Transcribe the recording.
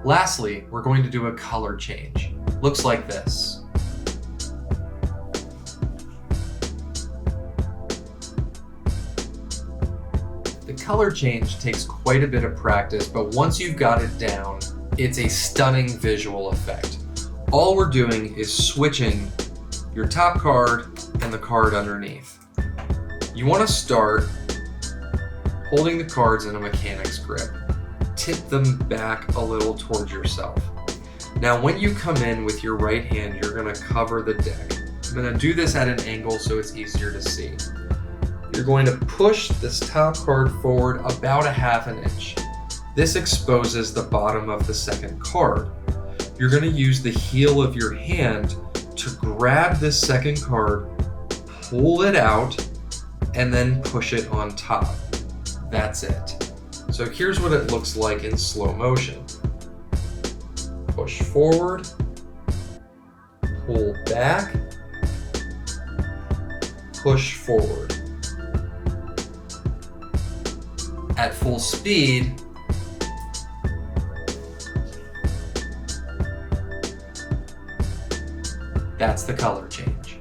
Lastly, we're going to do a color change. Looks like this. The color change takes quite a bit of practice, but once you've got it down, it's a stunning visual effect. All we're doing is switching your top card and the card underneath. You want to start holding the cards in a mechanic's grip. Tip them back a little towards yourself. Now when you come in with your right hand, you're going to cover the deck. I'm going to do this at an angle so it's easier to see. You're going to push this top card forward about 1/2 inch. This exposes the bottom of the second card. You're going to use the heel of your hand to grab this second card, pull it out, and then push it on top. That's it. So here's what it looks like in slow motion. Push forward, pull back, push forward. At full speed, that's the color change.